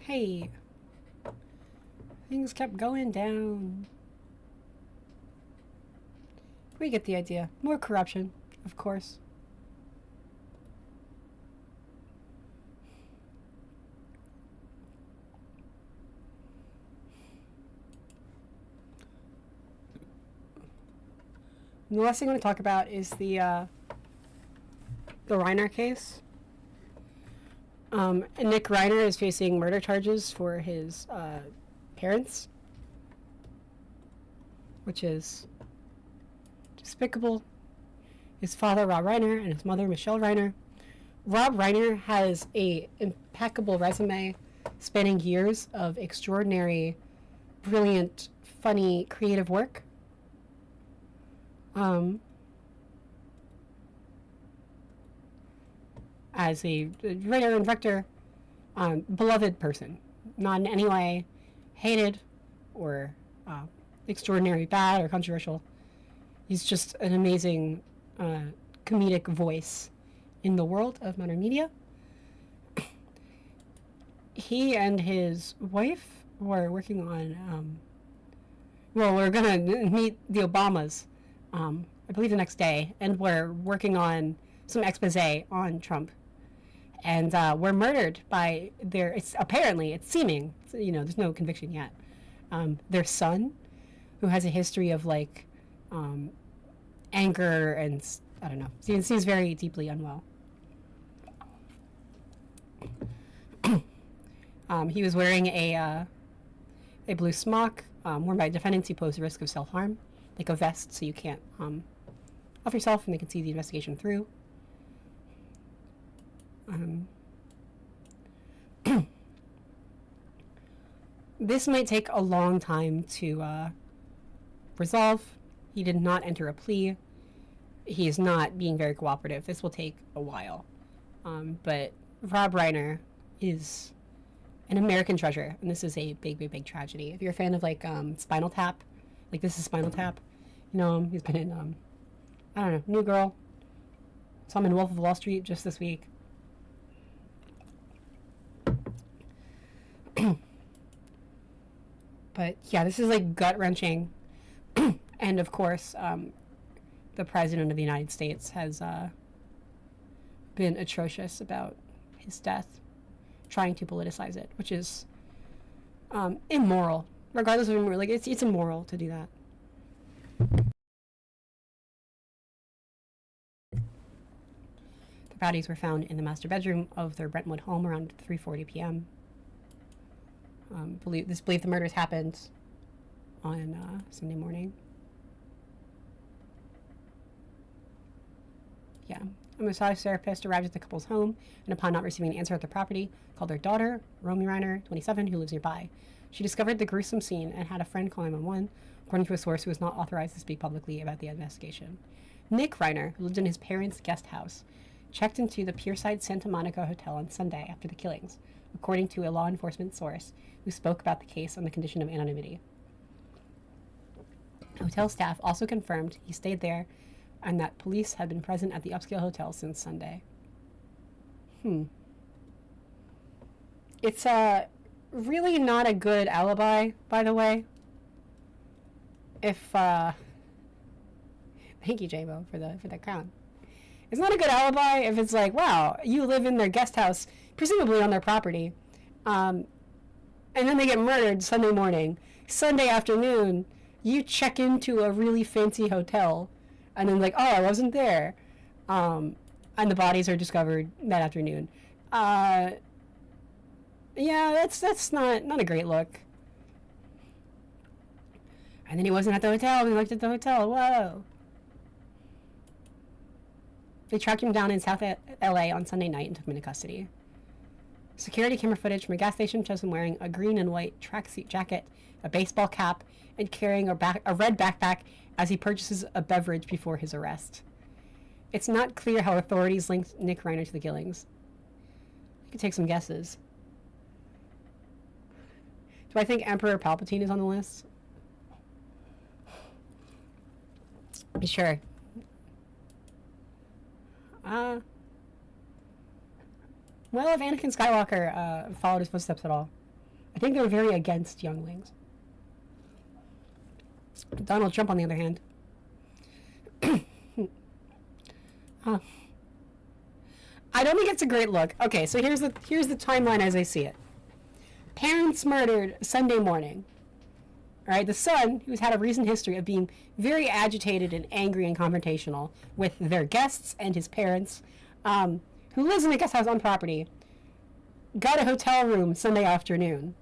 Hey, things kept going down. We get the idea. More corruption, of course. And the last thing I want to talk about is the Reiner case. Nick Reiner is facing murder charges for his parents, which is despicable. His father, Rob Reiner, and his mother, Michelle Reiner. Rob Reiner has a impeccable resume spanning years of extraordinary, brilliant, funny, creative work. As a writer and director, beloved person, not in any way hated or extraordinary bad or controversial. He's just an amazing comedic voice in the world of modern media. He and his wife were working on, we're gonna meet the Obamas, I believe the next day, and we're working on some expose on Trump. And were murdered by it's seeming, there's no conviction yet. Their son, who has a history of anger and I don't know, seems very deeply unwell. He was wearing a blue smock worn by defendants who pose the risk of self-harm, like a vest so you can't off yourself and they can see the investigation through. This might take a long time to resolve. He did not enter a plea. He is not being very cooperative. This will take a while. But Rob Reiner is an American treasure, and this is a big, big, big tragedy. If you're a fan of Spinal Tap, this is Spinal Tap. You know him. He's been in I don't know, New Girl. Saw him in Wolf of Wall Street just this week. But yeah, this is gut wrenching. And of course, the President of the United States has been atrocious about his death, trying to politicize it, which is immoral. Regardless of immoral, it's immoral to do that. The bodies were found in the master bedroom of their Brentwood home around 3:40 p.m. Believe the murders happened on Sunday morning. Yeah. A massage therapist arrived at the couple's home and, upon not receiving an answer at the property, called their daughter, Romy Reiner, 27, who lives nearby. She discovered the gruesome scene and had a friend call 911, according to a source who was not authorized to speak publicly about the investigation. Nick Reiner, who lived in his parents' guest house, checked into the Pierside Santa Monica Hotel on Sunday after the killings, according to a law enforcement source who spoke about the case on the condition of anonymity. Hotel staff also confirmed he stayed there and that police had been present at the upscale hotel since Sunday. It's really not a good alibi, by the way. If thank you, J-Mo, for the crown. It's not a good alibi if it's wow, you live in their guest house, presumably on their property, and then they get murdered Sunday morning. Sunday afternoon, you check into a really fancy hotel, and then oh, I wasn't there, and the bodies are discovered that afternoon. Yeah, that's not a great look. And then he wasn't at the hotel. We looked at the hotel. Whoa. They tracked him down in South LA on Sunday night and took him into custody. Security camera footage from a gas station shows him wearing a green and white tracksuit jacket, a baseball cap, and carrying a red backpack as he purchases a beverage before his arrest. It's not clear how authorities linked Nick Reiner to the killings. You could take some guesses. Do I think Emperor Palpatine is on the list? Sure. Well, if Anakin Skywalker followed his footsteps at all. think they're very against younglings. Donald Trump, on the other hand, I don't think it's a great look. Okay, so here's the timeline as I see it. Parents murdered Sunday morning. All right, the son, who's had a recent history of being very agitated and angry and confrontational with their guests and his parents, who lives in a guest house on property, got a hotel room Sunday afternoon.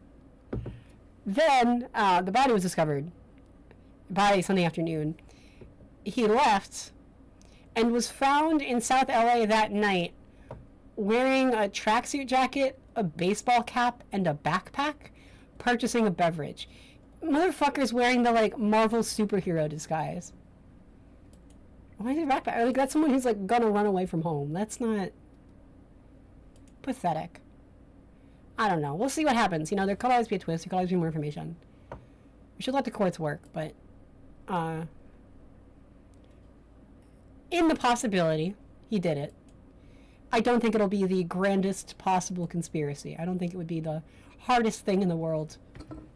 Then the body was discovered by Sunday afternoon. He left and was found in South LA that night wearing a tracksuit jacket, a baseball cap, and a backpack, purchasing a beverage. Motherfucker's wearing the, like, Marvel superhero disguise. Why is he backpack? Like, that's someone who's, like, gonna run away from home. That's not... pathetic. I don't know. We'll see what happens. You know, there could always be a twist. There could always be more information. We should let the courts work, but... in the possibility, he did it. I don't think it'll be the grandest possible conspiracy. I don't think it would be the hardest thing in the world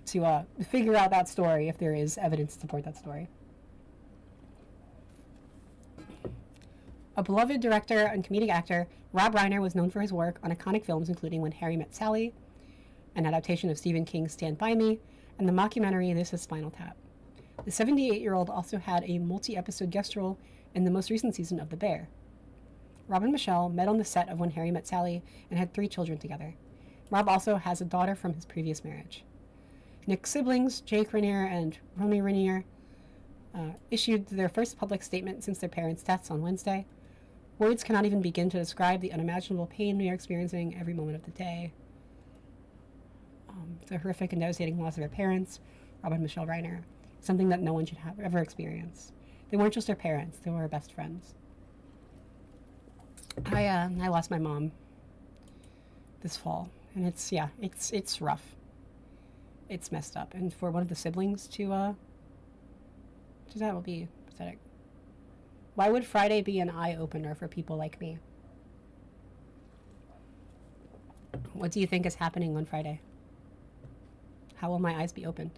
to figure out that story if there is evidence to support that story. A beloved director and comedic actor, Rob Reiner was known for his work on iconic films including When Harry Met Sally, an adaptation of Stephen King's Stand By Me, and the mockumentary This Is Spinal Tap. The 78-year-old also had a multi-episode guest role in the most recent season of The Bear. Rob and Michelle met on the set of When Harry Met Sally and had 3 children together. Rob also has a daughter from his previous marriage. Nick's siblings, Jake Rainier and Romy Rainier, issued their first public statement since their parents' deaths on Wednesday. Words cannot even begin to describe the unimaginable pain we are experiencing every moment of the day. The horrific and devastating loss of their parents, Rob and Michelle Reiner, something that no one should have ever experienced. They weren't just our parents, they were our best friends. I lost my mom this fall, and it's rough. It's messed up, and for one of the siblings to that will be pathetic. Why would Friday be an eye-opener for people like me? What do you think is happening on Friday? How will my eyes be opened?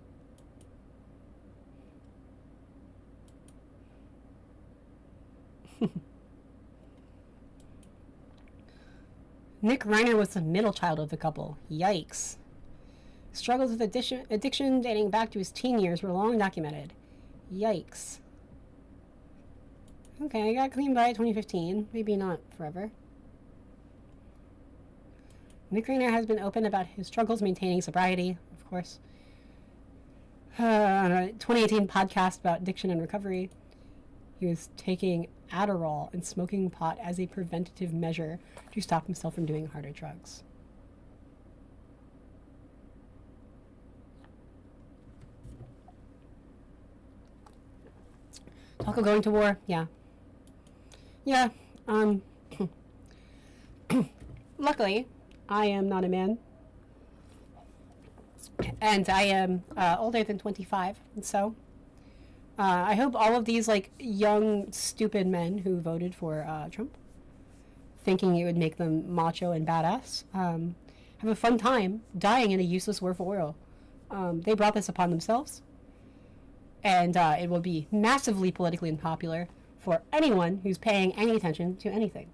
Nick Reiner was the middle child of the couple. Yikes. Struggles with addiction dating back to his teen years were long documented. Yikes. Okay, I got clean by 2015. Maybe not forever. Nick Reiner has been open about his struggles maintaining sobriety, of course. On a 2018 podcast about addiction and recovery, he was taking Adderall and smoking pot as a preventative measure to stop himself from doing harder drugs. Talk of going to war? Yeah. Yeah, luckily, I am not a man. And I am older than 25, and so I hope all of these, like, young, stupid men who voted for Trump, thinking it would make them macho and badass, have a fun time dying in a useless war for oil. They brought this upon themselves, and it will be massively politically unpopular for anyone who's paying any attention to anything.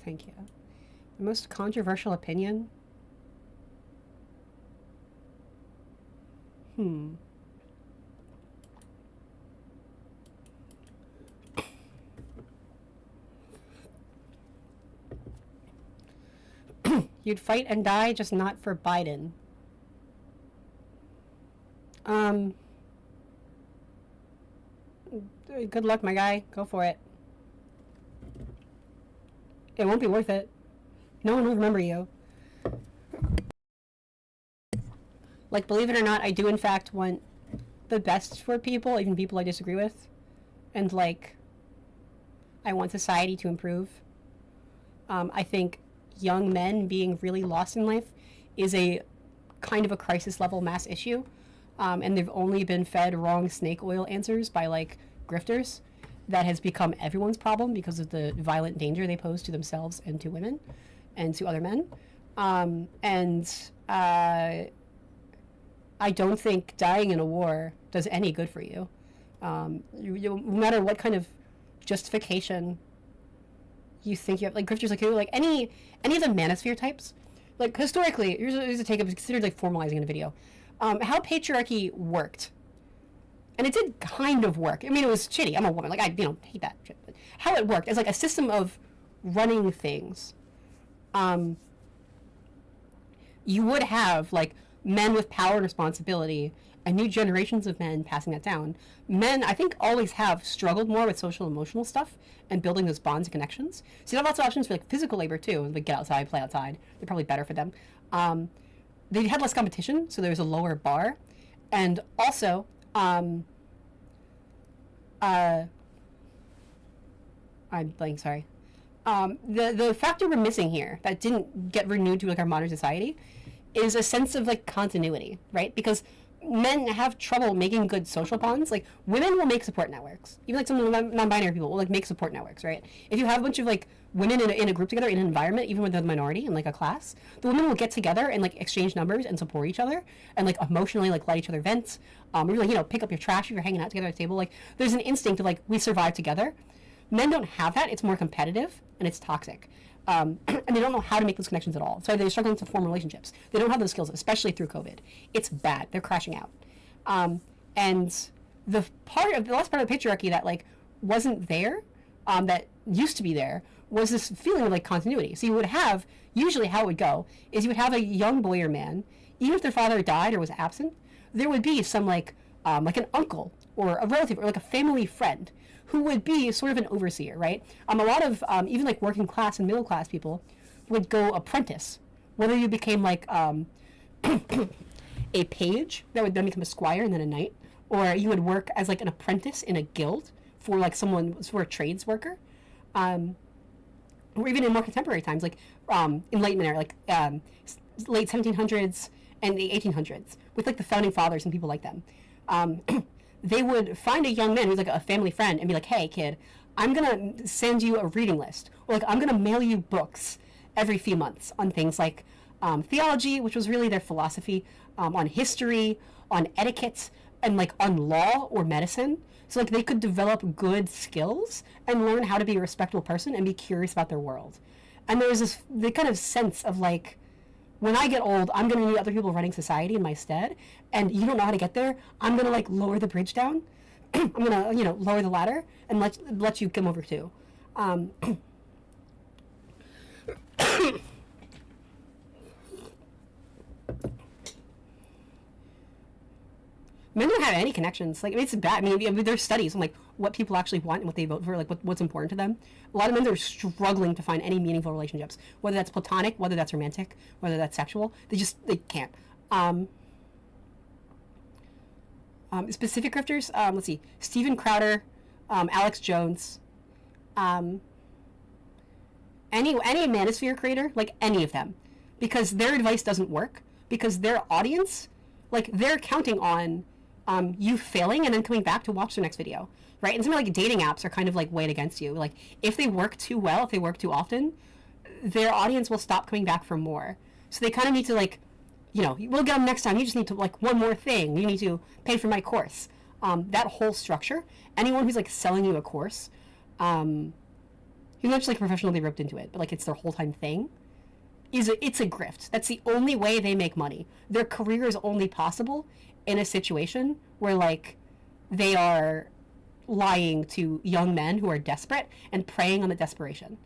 Thank you. The most controversial opinion? You'd fight and die, just not for Biden. Good luck, my guy. Go for it. It won't be worth it. No one will remember you. Like, believe it or not, I do in fact want the best for people, even people I disagree with. And, like, I want society to improve. I think young men being really lost in life is a kind of a crisis level mass issue. And they've only been fed wrong snake oil answers by, like, grifters that has become everyone's problem because of the violent danger they pose to themselves and to women and to other men. I don't think dying in a war does any good for you. No matter what kind of justification you think you have, like grifters, like any of the manosphere types, like historically, here's a take of considered like formalizing in a video, how patriarchy worked, and it did kind of work. I mean, it was shitty. I'm a woman, like I hate that shit. But how it worked as like a system of running things. You would have like men with power and responsibility and new generations of men passing that down. Men, I think, always have struggled more with social and emotional stuff and building those bonds and connections. So you have lots of options for like physical labor too, like get outside, play outside. They're probably better for them. They had less competition, so there was a lower bar. And also, I'm blank, sorry. The factor we're missing here that didn't get renewed to like our modern society is a sense of like continuity, right? Because men have trouble making good social bonds. Like women will make support networks. Even like some non-binary people will like make support networks, right? If you have a bunch of like women in a group together in an environment, even when they're the minority in like a class, the women will get together and like exchange numbers and support each other and like emotionally like let each other vent. Or like pick up your trash if you're hanging out together at a table. Like there's an instinct of like we survive together. Men don't have that. It's more competitive and it's toxic. And they don't know how to make those connections at all. So they're struggling to form relationships. They don't have those skills, especially through COVID. It's bad. They're crashing out. And the last part of the patriarchy that like wasn't there, that used to be there, was this feeling of like continuity. So you would have, usually how it would go, is you would have a young boy or man, even if their father died or was absent, there would be some like an uncle or a relative or like a family friend who would be sort of an overseer, right? A lot of even like working class and middle class people would go apprentice, whether you became like a page that would then become a squire and then a knight, or you would work as like an apprentice in a guild for like for a trades worker, or even in more contemporary times, like Enlightenment era, like late 1700s and the 1800s, with like the founding fathers and people like them. They would find a young man who's like a family friend and be like, hey kid, I'm gonna send you a reading list, or like I'm gonna mail you books every few months on things like theology, which was really their philosophy, on history, on etiquette, and like on law or medicine. So like they could develop good skills and learn how to be a respectable person and be curious about their world. And there was the kind of sense of like, when I get old, I'm going to need other people running society in my stead, and you don't know how to get there, I'm going to like lower the bridge down. I'm going to, lower the ladder and let you come over too. Men don't have any connections. Like, it's bad. I mean, there's studies on like what people actually want and what they vote for, like what's important to them. A lot of men are struggling to find any meaningful relationships, whether that's platonic, whether that's romantic, whether that's sexual. They can't. Specific grifters. Let's see. Steven Crowder, Alex Jones, any manosphere creator, like any of them, because their advice doesn't work, because their audience, like they're counting on you failing and then coming back to watch their next video, right? And something like dating apps are kind of like weighed against you. Like if they work too well, if they work too often, their audience will stop coming back for more. So they kind of need to like, we'll get them next time. You just need to like one more thing. You need to pay for my course. That whole structure, anyone who's like selling you a course, who's not just like professionally roped into it, but like it's their whole time thing, it's a grift. That's the only way they make money. Their career is only possible in a situation where like they are lying to young men who are desperate and preying on the desperation.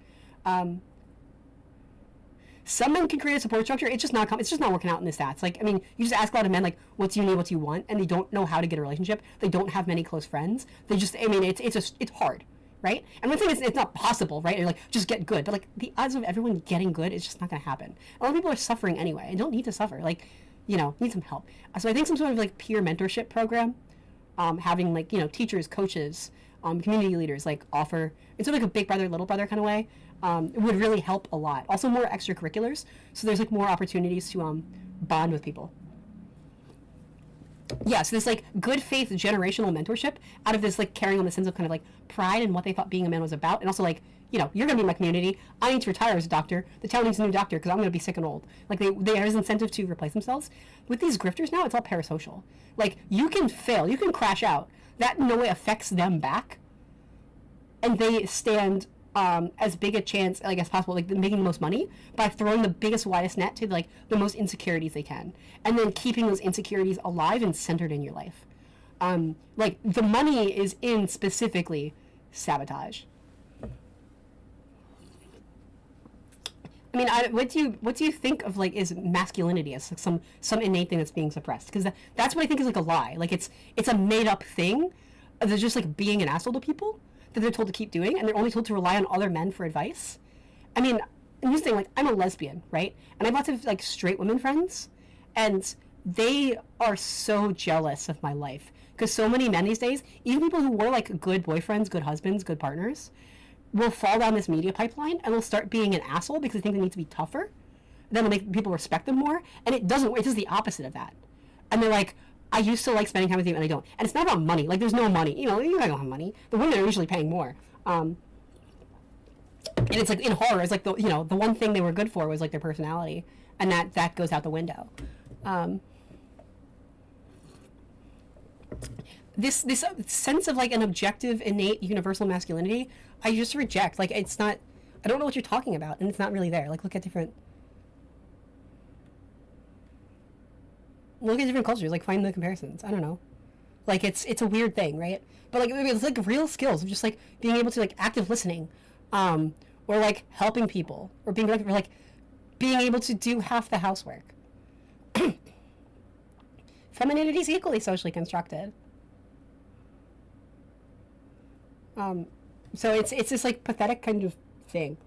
Some men can create a support structure. It's just not working out in the stats. Like, I mean, you just ask a lot of men like, what do you need, what do you want, and they don't know how to get a relationship. They don't have many close friends. It's hard, right? And one thing is, it's not possible, right? Or like, just get good. But like, the odds of everyone getting good is just not going to happen. A lot of people are suffering anyway, and don't need to suffer. Like, need some help. So I think some sort of like peer mentorship program, having like, teachers, coaches, community leaders like offer, it's sort of like a big brother, little brother kind of way, it would really help a lot. Also more extracurriculars, so there's like more opportunities to bond with people. Yeah, so this like good faith generational mentorship out of this like carrying on the sense of kind of like pride in what they thought being a man was about, and also like, you know, you're gonna be in my community. I need to retire as a doctor. The town needs a new doctor because I'm gonna be sick and old. Like there's incentive to replace themselves. With these grifters now, it's all parasocial. Like you can fail, you can crash out. That in no way affects them back, and they stand as big a chance like as possible, like making the most money by throwing the biggest, widest net to like the most insecurities they can, and then keeping those insecurities alive and centered in your life. Like the money is in specifically sabotage. I mean, what do you think of like is masculinity as like some innate thing that's being suppressed? Because that's what I think is like a lie. Like it's a made up thing. That's just like being an asshole to people that they're told to keep doing, and they're only told to rely on other men for advice. I mean, and this thing, like, I'm a lesbian, right? And I have lots of, like, straight women friends, and they are so jealous of my life. Because so many men these days, even people who were, like, good boyfriends, good husbands, good partners, will fall down this media pipeline, and they'll start being an asshole because they think they need to be tougher. Then they'll make people respect them more, and it doesn't, it does the opposite of that. And they're like, I used to like spending time with you, and I don't. And it's not about money. Like, there's no money. You know, you guys don't have money. The women are usually paying more. And it's like in horror, it's like the one thing they were good for was like their personality, and that goes out the window. This sense of like an objective, innate, universal masculinity, I just reject. Like, it's not. I don't know what you're talking about, and it's not really there. Like, look at different cultures, like find the comparisons. I don't know. Like it's a weird thing, right? But like it's like real skills of just like being able to like active listening, or like helping people, or being like being able to do half the housework. Femininity is equally socially constructed. So it's this like pathetic kind of thing.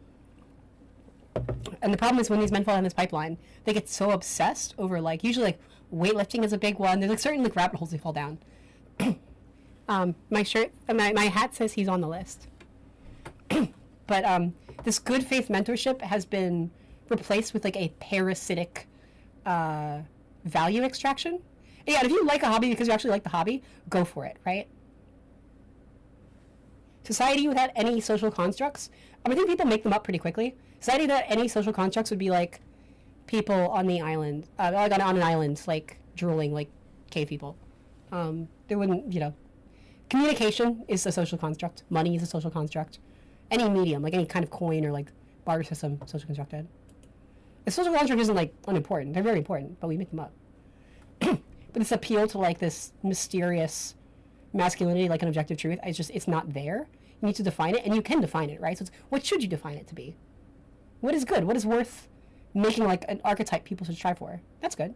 And the problem is when these men fall down this pipeline, they get so obsessed over like usually like weightlifting is a big one. There's like certain like rabbit holes they fall down. My shirt, my hat says he's on the list. But this good faith mentorship has been replaced with like a parasitic value extraction. And yeah, if you like a hobby because you actually like the hobby, go for it, right? Society without any social constructs, I think people make them up pretty quickly. Society without any social constructs would be like people on the island, on an island, like drooling like cave people. There wouldn't, communication is a social construct. Money is a social construct. Any medium, like any kind of coin or like barter system, social constructed. The social construct isn't like unimportant. They're very important, but we make them up. But this appeal to like this mysterious masculinity, like an objective truth, it's not there. You need to define it, and you can define it, right? So what should you define it to be? What is good? What is worth making like an archetype people should strive for? That's good.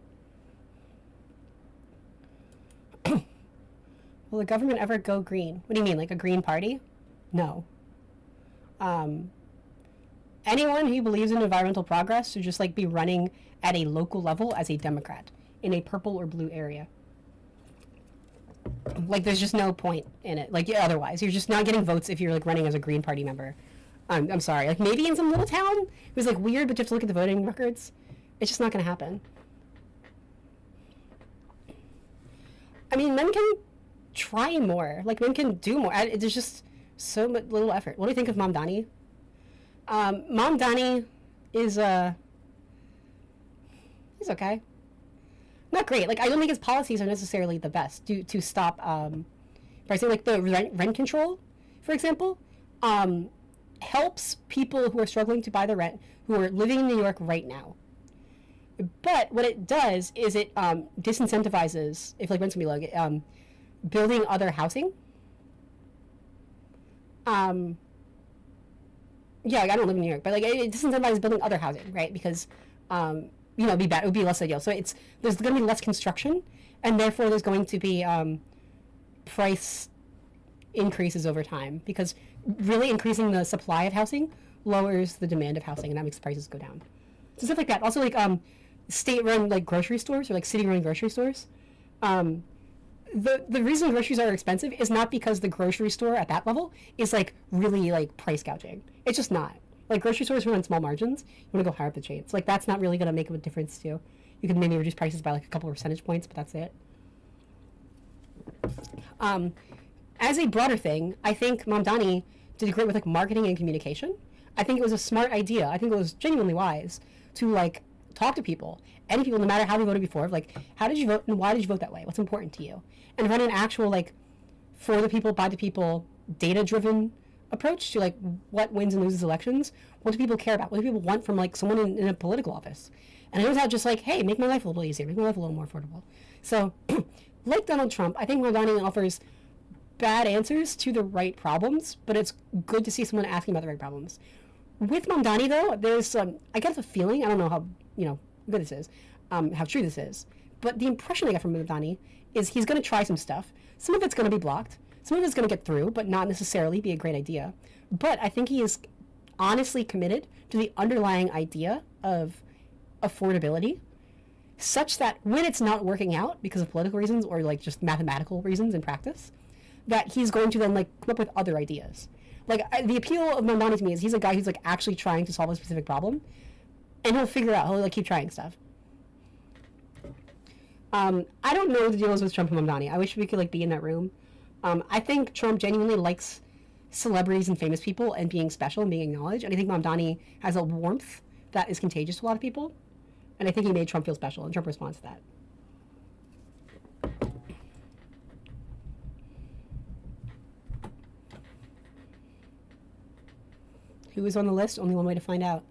Will the government ever go green? What do you mean, like a green party? No. Anyone who believes in environmental progress should just like be running at a local level as a Democrat in a purple or blue area. Like, there's just no point in it. Like, yeah, otherwise, you're just not getting votes if you're like running as a Green Party member. I'm sorry. Like, maybe in some little town it was like weird, but you have to look at the voting records. It's just not going to happen. I mean, men can try more. Like, men can do more. There's just so much little effort. What do you think of Mom Donnie? Mom Donnie is he's okay. Not great. Like, I don't think his policies are necessarily the best to stop pricing. Like the rent control, for example, helps people who are struggling to buy the rent, who are living in New York right now. But what it does is it disincentivizes, if like rent's gonna be low, building other housing. Yeah, like, I don't live in New York, but like it disincentivizes building other housing, right? Because it'd be bad. It would be less ideal. So there's going to be less construction, and therefore there's going to be price increases over time, because really increasing the supply of housing lowers the demand of housing, and that makes prices go down. So stuff like that. Also, like state-run like grocery stores or like city-run grocery stores. The reason groceries are expensive is not because the grocery store at that level is like really like price gouging. It's just not. Like, grocery stores run on small margins. You want to go higher up the chain. So, like, that's not really going to make a difference, too. You can maybe reduce prices by, like, a couple of percentage points, but that's it. As a broader thing, I think Mamdani did great with like marketing and communication. I think it was a smart idea. I think it was genuinely wise to like talk to people, any people, no matter how they voted before. Like, how did you vote and why did you vote that way? What's important to you? And run an actual like for the people, by the people, data-driven approach to like what wins and loses elections. What do people care about? What do people want from like someone in a political office? And it was not just like, hey, make my life a little easier, make my life a little more affordable. So, like Donald Trump, I think Mamdani offers bad answers to the right problems, but it's good to see someone asking about the right problems. With Mamdani, though, there's I get the feeling, I don't know how good this is, how true this is, but the impression I get from Mamdani is he's going to try some stuff. Some of it's going to be blocked, some of it's going to get through, but not necessarily be a great idea. But I think he is honestly committed to the underlying idea of affordability, such that when it's not working out because of political reasons or like just mathematical reasons in practice, that he's going to then like come up with other ideas. Like the appeal of Mamdani to me is he's a guy who's like actually trying to solve a specific problem, and he'll figure out. He'll like keep trying stuff. I don't know the deals with Trump and Mamdani. I wish we could like be in that room. I think Trump genuinely likes celebrities and famous people and being special and being acknowledged, and I think Mamdani has a warmth that is contagious to a lot of people, and I think he made Trump feel special, and Trump responds to that. Who is on the list? Only one way to find out.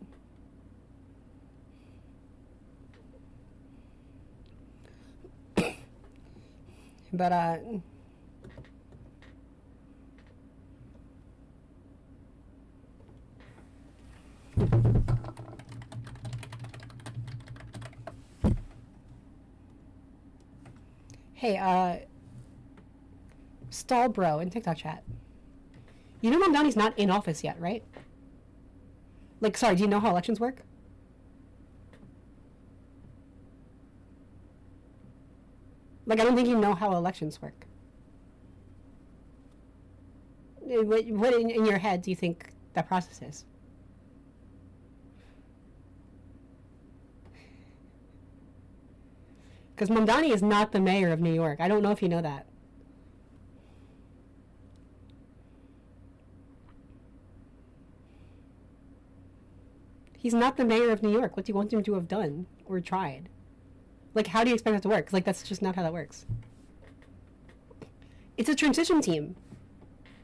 But, hey, Stall Bro in TikTok chat. You know Mamdani's not in office yet, right? Like, sorry, do you know how elections work? Like, I don't think you know how elections work. What in your head do you think that process is? Because Mamdani is not the mayor of New York. I don't know if you know that. He's not the mayor of New York. What do you want him to have done or tried? Like, how do you expect that to work? 'Cause, like, that's just not how that works. It's a transition team.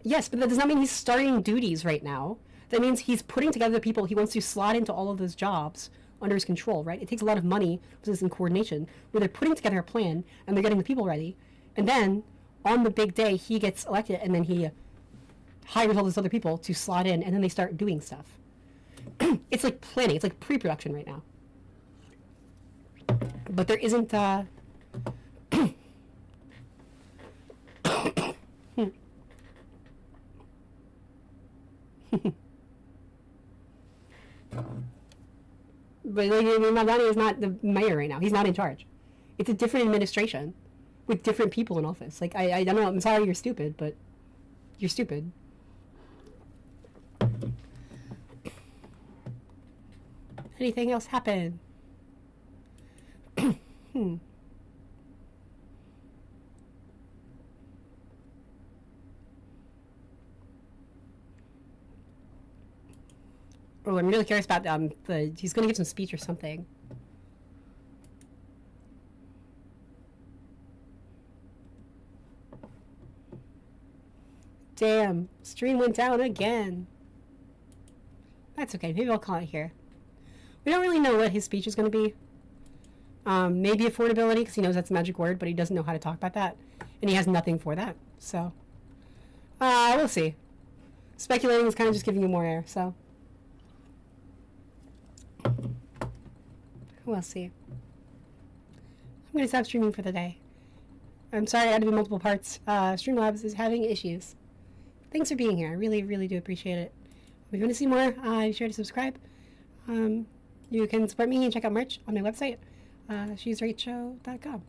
Yes, but that does not mean he's starting duties right now. That means he's putting together the people he wants to slot into all of those jobs under his control, right? It takes a lot of money, business, and coordination, where they're putting together a plan, and they're getting the people ready. And then, on the big day, he gets elected, and then he hires all those other people to slot in, and then they start doing stuff. It's like planning. It's like pre-production right now. But there isn't, But Mamdani is not the mayor right now. He's not in charge. It's a different administration with different people in office. Like, I don't know. I'm sorry you're stupid, but you're stupid. Anything else happen? Oh, I'm really curious about he's going to give some speech or something. Damn, stream went down again. That's okay. Maybe I'll call it here. We don't really know what his speech is going to be. Maybe affordability, because he knows that's a magic word, but he doesn't know how to talk about that. And he has nothing for that. So, we'll see. Speculating is kind of just giving you more air, so. We'll see. I'm going to stop streaming for the day. I'm sorry I had to be multiple parts. Streamlabs is having issues. Thanks for being here. I really, really do appreciate it. If you want to see more, be sure to subscribe. You can support me and check out merch on my website, shesrachel.com.